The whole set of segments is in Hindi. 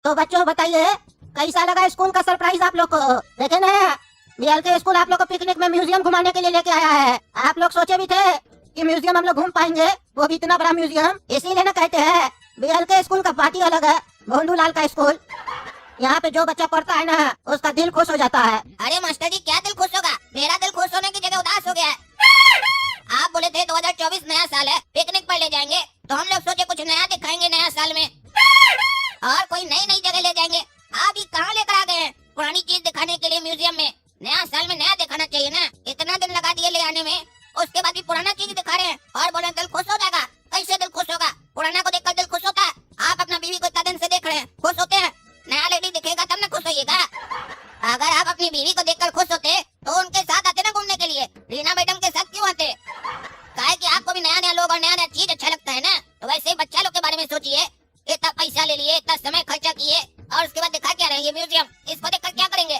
तो बच्चों बताइए, कैसा लगा स्कूल का सरप्राइज आप लोग को? देखे ना, बीएलके स्कूल आप लोग को पिकनिक में म्यूजियम घुमाने के लिए लेके आया है। आप लोग सोचे भी थे कि म्यूजियम हम लोग घूम पाएंगे, वो भी इतना बड़ा म्यूजियम। इसीलिए ना कहते हैं बीएलके स्कूल का पार्टी अलग है, भोंडूलाल का स्कूल। यहाँ पे जो बच्चा पढ़ता है ना, उसका दिल खुश हो जाता है। अरे मास्टर जी, क्या दिल खुश होगा? मेरा दिल खुश होने की जगह उदास हो गया है। आप बोले थे 2024 नया साल है, पिकनिक पर ले जाएंगे, तो हम लोग सोचे कुछ नया दिखाएंगे नया साल में, और कोई नई नई जगह ले जाएंगे। आप ही कहाँ लेकर आ गए हैं पुरानी चीज दिखाने के लिए म्यूजियम में? नया साल में नया दिखाना चाहिए ना। इतना दिन लगा दिए ले आने में, उसके बाद भी पुराना चीज दिखा रहे हैं और बोले दिल खुश हो जाएगा। कैसे दिल खुश होगा? पुराना को देखकर दिल खुश होता है? आप अपना बीवी को इतना दिन से देख रहे हैं, खुश होते हैं? नया लेडी दिखेगा तब ना खुश होइएगा। अगर आप अपनी बीवी को देखकर खुश होते तो उनके साथ आते ना घूमने के लिए। रीना मैडम के साथ क्यों आते? काहे कि आपको भी नया नया लोग और नया नया चीज अच्छा लगता है ना। तो वैसे ही बच्चा लोग के बारे में सोचिए। इतना पैसा ले लिए, इतना समय खर्चा किए, और उसके बाद दिखा क्या रहे हैं ये म्यूजियम? इसको देखकर क्या करेंगे?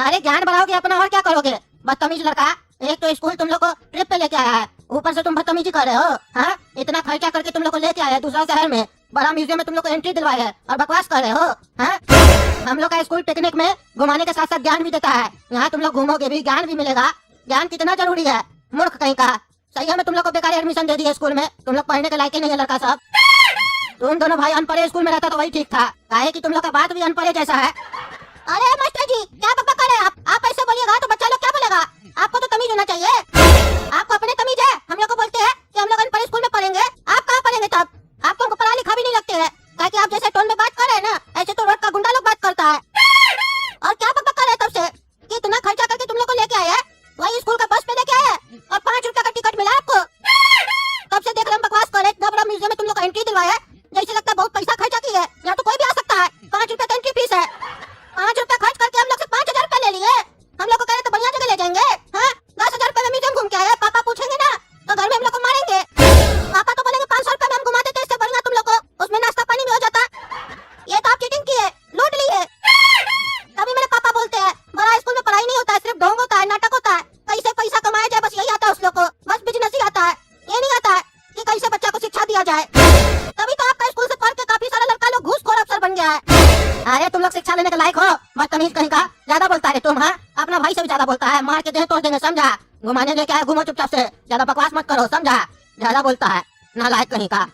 अरे ज्ञान बढ़ाओगे अपना और क्या करोगे? बदतमीज लड़का, एक तो स्कूल तुम लोग को ट्रिप पे लेके आया है, ऊपर से तुम बदतमीजी कर रहे हो। हाँ, इतना खर्चा करके तुम लोग को लेके आया है दूसरा शहर में, बड़ा म्यूजियम में तुम लोग को एंट्री दिलवाया है और बकवास कर रहे हो। हाँ, हम लोग का स्कूल पिकनिक में घुमाने के साथ साथ ज्ञान भी देता है। यहाँ तुम लोग घूमोगे भी, ज्ञान भी मिलेगा। ज्ञान कितना जरूरी है, मूर्ख कहीं का। सही है, मैं तुम लोग को बेकार एडमिशन दे दी है स्कूल में, तुम लोग पढ़ने के लायक ही नहीं है लड़का सब। तुम दोनों भाई अनपढ़ स्कूल में रहता तो वही ठीक था, काहे कि तुम लोग का बात भी अनपढ़ जैसा है। अरे मास्टर जी, क्या बकबक कर रहे हैं आप ऐसे बोलिएगा तो बच्चा लोग क्या बोलेगा? आपको तो तमीज होना चाहिए। आपको अपने तमीज है, हम लोग को बोलते हैं कि हम लोग अनपढ़ स्कूल में पढ़ेंगे। आप कहाँ पढ़ेंगे तब? आपको हमको पढ़ा लिखा भी नहीं लगते है, काहे कि आप जैसे टोन में बात कर रहे हैं ना, ऐसे तो रोड का गुंडा लोग बात करता है। और क्या बकबक कर रहे हैं तब से कि इतना खर्चा करके तुम लोग को लेके आए हैं, वही स्कूल का बस पे लेके आए हैं और 5 रुपया का टिकट मिला आपको। तब से देख रहे हम बकवास कर रहे, इतना बड़ा म्यूजियम में तुम लोग को एंट्री दिलवाया है, जैसे लगता है बहुत पैसा खर्चा की है। यहाँ तो कोई भी आ सकता है, 5 रुपया एंट्री फीस है। 5 रुपया खर्च करके हम लोग से 5000 रुपया ले लिए। हम लोग को कह रहे तो बढ़िया जगह ले जाएंगे। हाँ, 10,000 रुपया में म्यूजियम घूम के आए। पापा पूछेंगे ना तो घर में हम लोग को मारेंगे। पापा तो बोलेंगे 500 रुपया में हम घुमा देते, इससे बढ़िया तुम लोग को उसमें नाश्ता पानी भी हो जाता। ये तो आप चीटिंग की है, लूट ली है। तभी मेरे पापा बोलते हैं बड़ा स्कूल में पढ़ाई नहीं होता है, सिर्फ ढोंग होता है, नाटक होता है। कैसे पैसा कमाया जाए बस यही आता है उस लोग को, बस बिजनेस ही आता है। ये नहीं आता है कि कैसे बच्चा को शिक्षा दिया जाए। तभी तो आपका स्कूल से पढ़ के काफी सारा लड़का लोग घूसखोर अफसर बन गया है। अरे तुम लोग शिक्षा लेने के लायक हो, बदतमीज कहीं का। ज्यादा बोलता है तुम। हाँ, अपना भाई से भी ज्यादा बोलता है, मार के देह तोड़ देंगे, समझा? घुमाने लेके आए, घूमो चुपचाप से, ज्यादा बकवास मत करो, समझा? ज्यादा बोलता है, नालायक कहीं का।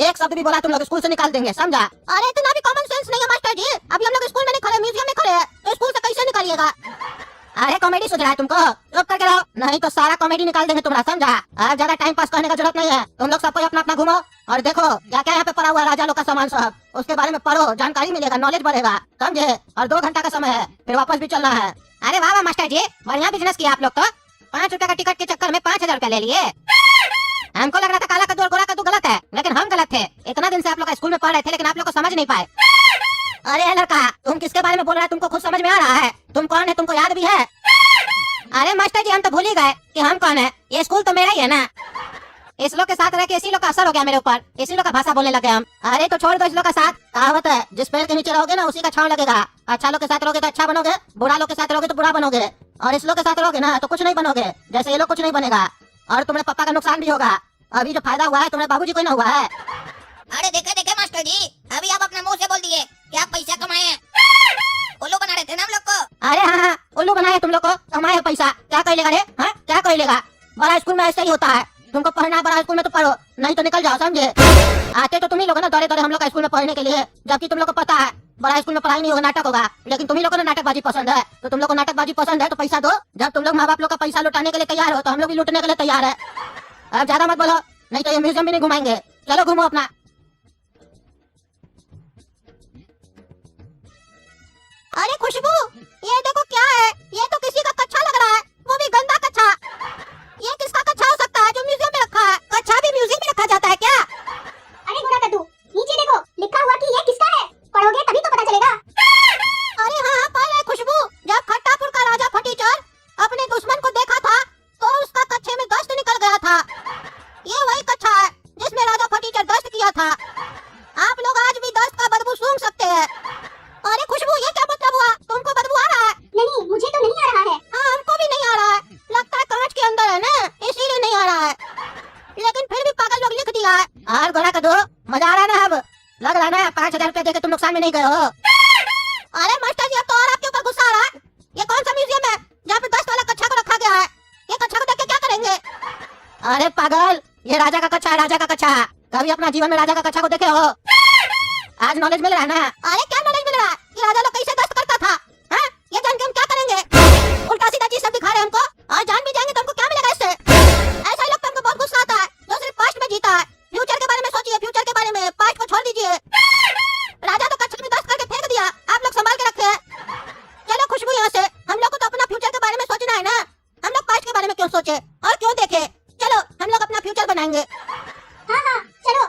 एक शब्द भी बोला तुम लोग स्कूल से निकाल देंगे, समझा? अरे इतना भी कॉमन सेंस नहीं है मास्टर जी। अभी हम लोग स्कूल में नहीं खड़े, म्यूजियम में खड़े हैं, तो स्कूल से कैसे निकालिएगा? अरे कॉमेडी सोच रहा है तुमको? चुप करके रहो, नहीं तो सारा कॉमेडी निकाल देंगे तुम्हारा, समझा? अब ज्यादा टाइम पास करने का जरूरत नहीं है। तुम लोग सब कोई अपना अपना घूमो और देखो क्या क्या यहाँ पे पड़ा हुआ है, राजा लोग का सामान सब, उसके बारे में पढ़ो, जानकारी मिलेगा, नॉलेज बढ़ेगा, समझे? और 2 घंटा का समय है, फिर वापस भी चलना है। अरे वाह वाह मास्टर जी, बढ़िया बिजनेस किया आप लोग तो। 5 रुपया का टिकट के चक्कर में 5000 रुपया ले लिए। हमको लग रहा था काला कद्दू और गोरा कद्दू गलत है, लेकिन हम गलत थे। इतना दिन से आप लोग स्कूल में पढ़ रहे थे, लेकिन आप लोग को समझ नहीं पाए। अरे लड़का, तुम किसके बारे में बोल रहा है? तुमको खुद समझ में आ रहा है? तुम कौन है, तुमको याद भी है? अरे मास्टर जी, हम तो भूल ही गए कि हम कौन है। ये स्कूल तो मेरा ही है ना। इस लोग के साथ रह के इसी लोग का असर हो गया मेरे ऊपर, इसी लोग का भाषा बोलने लगे हम। अरे तो छोड़ दो इस लोग का साथ। कहावत है, जिस पेड़ के नीचे रहोगे ना उसी का छांव लगेगा। अच्छा लोग के साथ रहोगे तो अच्छा बनोगे, बुरा लोग के साथ रहोगे तो बुरा बनोगे, और इस लोग के साथ रहोगे ना तो कुछ नहीं बनोगे, जैसे ये लोग कुछ नहीं बनेगा, और तुम्हारे पापा का नुकसान भी होगा। अभी जो फायदा हुआ है तुम्हारे बाबूजी को ही ना हुआ है। अरे देखे देखे मास्टर जी, अभी आप अपने मुंह से बोल दिए कि आप पैसा कमाए हैं। उल्लू बना रहे थे ना हम लोग को। अरे हाँ हाँ, उल्लू बनाए तुम लोग को, कमाए पैसा, क्या कर लेगा रे? हाँ, क्या कर लेगा? बड़ा स्कूल में ऐसा ही होता है, तुमको पढ़ना है बड़ा स्कूल में तो पढ़ो, नहीं तो निकल जाओ, समझे? आते तो तुम ही लोग ना दौड़े दौड़े हम लोग का स्कूल में पढ़ने के लिए, जबकि तुम लोग को पता है बड़ा स्कूल में पढ़ाई नहीं होगा, नाटक होगा। लेकिन तुम ही लोग को नाटकबाजी पसंद है, तो तुम लोग को नाटकबाजी पसंद है तो पैसा दो। जब तुम लोग माँ बाप लोग का पैसा लुटाने के लिए तैयार हो तो हम लोग भी लुटने के लिए तैयार है। अब ज्यादा मत बोलो, नहीं तो ये म्यूजियम भी नहीं घुमाएंगे। चलो घूमो अपना। अरे खुशबू, ये देखो क्या है? ये तो किसी का कच्छा लग रहा है, वो भी गंदा कच्छा। ये किसका कच्छा हो सकता है जो म्यूजियम में रखा है? कच्छा भी म्यूजियम में रखा जाता है क्या? अरे गोरा कद्दू, नीचे देखो, लिखा हुआ कि ये किसका है। पढ़ोगे तभी तो पता चलेगा। अरे हाँ हाँ, पढ़ रहे खुशबू। जब खट्टापुर का राजा फटीचर अपने दुश्मन को देखा था तो उसका कच्छे में दस्त निकल गया था। ये वही कच्छा है जिसमें राजा फटीचर दस्त किया था। आप लोग आज भी दस्त का बदबू सूंघ सकते हैं। अरे खुशबू, ये क्या मतलब हुआ? तुमको ना 5,000 रुपया देके तुम नुकसान में नहीं गए हो। अरे मास्टर जी, अब तो और आपके ऊपर गुस्सा आ रहा है। ये कौन सा म्यूजियम है जहाँ पे 10 वाला कच्छा को रखा गया है? ये कच्छा को देख के क्या करेंगे? अरे पागल, ये राजा का कच्छा है, राजा का कच्छा। कभी अपना जीवन में राजा का कच्छा को देखे हो? आज नॉलेज मिल रहा है ना? अरे क्या नॉलेज मिल रहा है? ये राजा लोग कैसे दस्त करता था? हाँ? ये जान के हम क्या करेंगे? उल्टा सीधा चीज सब दिखा रहे हैं हमको, और जान भी जाएंगे तो हमको क्या मिलेगा इससे? ऐसा ही लगता है हमको, बहुत गुस्सा आता है जो सिर्फ पास्ट में जीता है। फ्यूचर के बारे में सोचिए, फ्यूचर के बारे में, पास्ट को छोड़ दीजिए। राजा तो कच्छ में दस्त करके फेंक दिया, आप लोग संभाल के रखे हैं। चलो खुशबू, यहाँ से हम लोग को तो अपना फ्यूचर के बारे में सोचना है ना। हम लोग पास्ट के बारे में क्यों सोचे और क्यों देखे? चलो हम लोग अपना फ्यूचर बनाएंगे। हाँ चलो।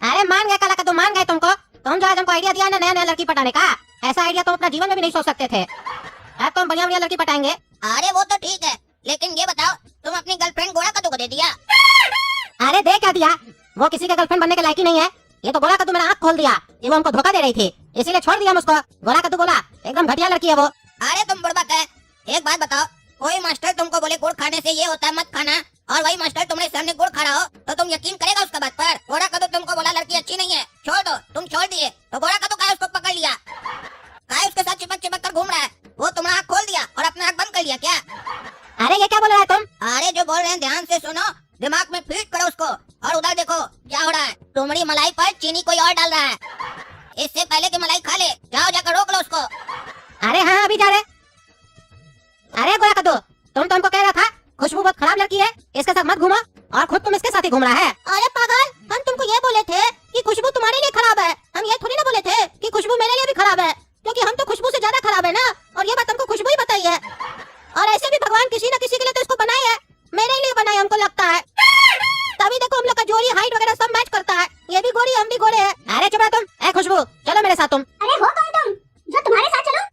अरे मान गए काला कद्दू, मान गए तुमको। तुम जो आज हमको आइडिया दिया ना नया नया लड़की पटाने का, ऐसा आइडिया तुम अपना जीवन में भी नहीं सोच सकते थे। अब तुम बढ़िया बढ़िया लड़की पटाएंगे। अरे वो तो ठीक है, लेकिन ये बताओ तुम अपनी गर्लफ्रेंड गोरा कद्दू को दे दिया? अरे दे क्या दिया? वो किसी के गर्लफ्रेंड बनने के लायक ही नहीं है। ये तो गोरा कद्दू मेरा आँख खोल दिया कि वो हमको धोखा दे रही थी, इसीलिए छोड़ दिया हम उसको। गोरा कद्दू बोला एकदम घटिया लड़की है वो। अरे तुम बुड़बक है। एक बात बताओ, कोई मास्टर तुमको बोले गुड़ खाने से ये होता है मत खाना, और वही मास्टर तुम्हारे सामने गुड़ खा रहा हो, तो तुम यकीन करेगा उसका बात पर? गोरा कद्दू तुमको बोला लड़की अच्छी नहीं है, छोड़ दो, तुम छोड़ दिए, तो गोरा कद्दू का उसको पकड़ लिया, का उसके साथ चिपक चिपक कर घूम रहा है? वो तुम्हारा आँख खोल दिया और अपना आँख बंद कर लिया क्या? अरे ये क्या बोल रहा है तुम? अरे जो बोल रहे हैं ध्यान से सुनो, दिमाग में फीड करो उसको, और उधर देखो क्या हो रहा है। तुम्हारी मलाई पर चीनी कोई और डाल रहा है, इससे पहले कि मलाई खा ले, जाओ जाकर रोक लो उसको। अरे हाँ अभी जा रहे। अरे गोरा कद्दू, तुम तो हमको कह रहा था खुशबू बहुत खराब लड़की है, इसके साथ मत घूमो, और खुद तुम इसके साथ ही घूम रहा है। अरे पागल, हम तुमको ये बोले थे कि खुशबू तुम्हारे लिए खराब है, हम ये थोड़ी ना बोले थे कि खुशबू मेरे लिए भी खराब है, क्योंकि हम तो खुशबू से ज्यादा खराब है ना, और ये बात हमको खुशबू ही बताई है। और ऐसे भी भगवान किसी न किसी के लिए तो इसको बनाई है, मेरे लिए बनाई हमको लगता है। तभी देखो हम लोग का जोड़ी हाइट वगैरह सब मैच करता है, ये भी गोरी हम भी गोरे हैं। अरे चुप रहो तुम। ए खुशबू, चलो मेरे साथ तुम। अरे हो कौन तुम जो तुम्हारे साथ चलो?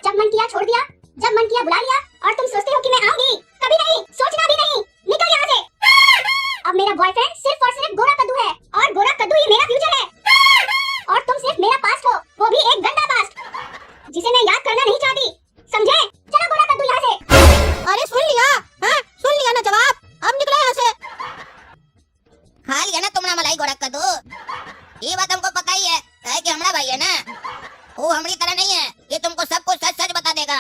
जब मन किया छोड़ दिया, जब मन किया बुला लिया, और तुम सोचते हो कि मैं आऊंगी? कभी नहीं, सोचना भी नहीं, निकल यहाँ से। अब मेरा बॉयफ्रेंड सिर्फ और सिर्फ गोरा कद्दू है, और गोरा कद्दू ही मेरा फ्यूचर है, और तुम सिर्फ मेरा पास्ट हो, वो भी एक गंदा पास्ट जिसे मैं याद करना नहीं चाहती, समझे? चलो गोरा कद्दू यहाँ से। अरे सुन लिया? हाँ सुन लिया ना जवाब, अब निकलो यहाँ से। खा लिया ना तुम्हारा मलाई गोरा कद्दू? ये बात हमको पता ही है, कहे कि हमारा भाई है ना, वो हमारी तरह नहीं है, ये तुमको सब कुछ सच सच बता देगा।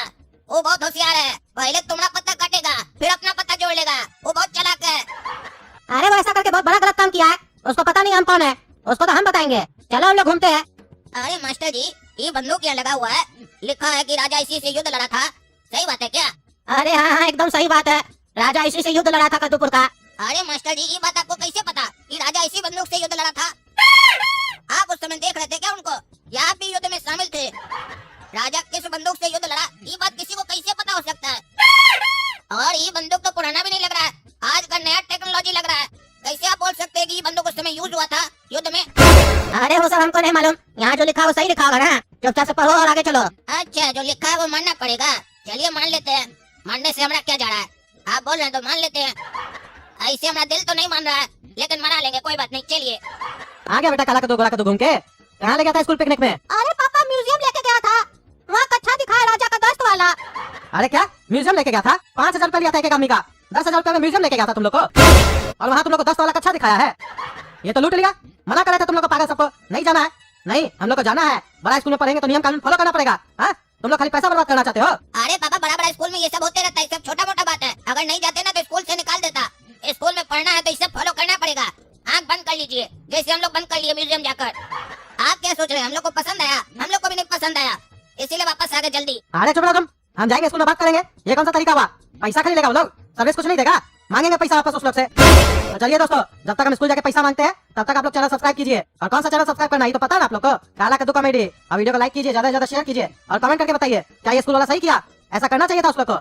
वो बहुत होशियार है, पहले तुम्हारा पत्ता काटेगा, फिर अपना पत्ता जोड़ लेगा, वो बहुत चालाक है। अरे वो ऐसा करके बहुत बड़ा गलत काम किया है, उसको पता नहीं हम कौन है, उसको तो हम बताएंगे। चलो हम लोग घूमते हैं। अरे मास्टर जी, ये बंदूक यहाँ लगा हुआ है, लिखा है कि राजा इसी से युद्ध लड़ा था, सही बात है क्या? अरे हाँ हाँ एकदम सही बात है, राजा इसी से युद्ध लड़ा था कद्दूपुर का। अरे मास्टर जी, ये बात आपको कैसे पता कि राजा इसी बंदूक से युद्ध लड़ा था? आप उस समय देख रहे थे क्या उनको, या आप भी युद्ध में शामिल थे? राजा किस बंदूक से युद्ध लड़ा, ये बात किसी को कैसे पता हो सकता है? और ये बंदूक तो पुराना भी नहीं लग रहा है, आज का नया टेक्नोलॉजी लग रहा है। कैसे आप बोल सकते हैं कि ये बंदूक उस समय यूज हुआ था युद्ध में? अरे वो सब हमको नहीं मालूम, यहाँ जो लिखा है वो सही लिखा होगा ना, चुपचाप से पढ़ो और आगे चलो। अच्छा, जो लिखा है वो मानना पड़ेगा, चलिए मान लेते हैं, मानने से हमारा क्या जा रहा है, आप बोल रहे हैं तो मान लेते हैं। ऐसे हमारा दिल तो नहीं मान रहा है, लेकिन मना लेंगे, कोई बात नहीं, चलिए। आ गया बेटा काला कद्दू गोरा कद्दू घूम के। कहाँ ले गया था स्कूल पिकनिक में? अरे पापा म्यूजियम लेके गया था, वहाँ कच्छा दिखाया राजा का दस्त वाला। अरे क्या म्यूजियम लेके गया था? 5,000 रुपया लिया था एक आदमी का, 10,000 रुपया में म्यूजियम लेके गया था तुम लोग को, और वहाँ तुम लोग को दस्त वाला कच्छा दिखाया है। ये तो लूट लिया। मना कर रहे थे तुम लोग को पागल सबको, नहीं जाना है। नहीं, हम लोग को जाना है, बड़ा स्कूल में पढ़ेंगे तो नियम कानून फॉलो करना पड़ेगा। हाँ तुम लोग खाली पैसा बर्बाद करना चाहते हो। अरे पापा, बड़ा बड़ा स्कूल में ये सब होते रहता है, सब छोटा मोटा बात है, अगर नहीं जाते ना तो स्कूल से निकाल देता। स्कूल में पढ़ना है तो इसे फॉलो करना पड़ेगा। आँख बंद कर लीजिए, जैसे हम लोग बंद कर लिए म्यूजियम जाकर। आप क्या सोच रहे हैं, हम लोग को पसंद आया? हम लोग को भी नहीं पसंद आया, इसीलिए वापस आ गए जल्दी। अरे चुप रहो तुम, हम जाएंगे स्कूल में बात करेंगे। ये कौन सा तरीका हुआ? पैसा खाली लेगा वो लोग, सर्विस कुछ नहीं देगा, मांगेंगे पैसा वापस उस लोग से। तो चलिए दोस्तों, जब तक हम स्कूल जाके पैसा मांगते हैं तब तक आप लोग चैनल सब्सक्राइब कीजिए। और कौन सा चैनल सब्सक्राइब करना है तो पता है ना आप लोग को, काला कद्दू कॉमेडी। और वीडियो को लाइक कीजिए, ज्यादा से ज्यादा शेयर कीजिए, और कमेंट करके बताइए क्या ये स्कूल वाला सही किया, ऐसा करना चाहिए था उस लोग को।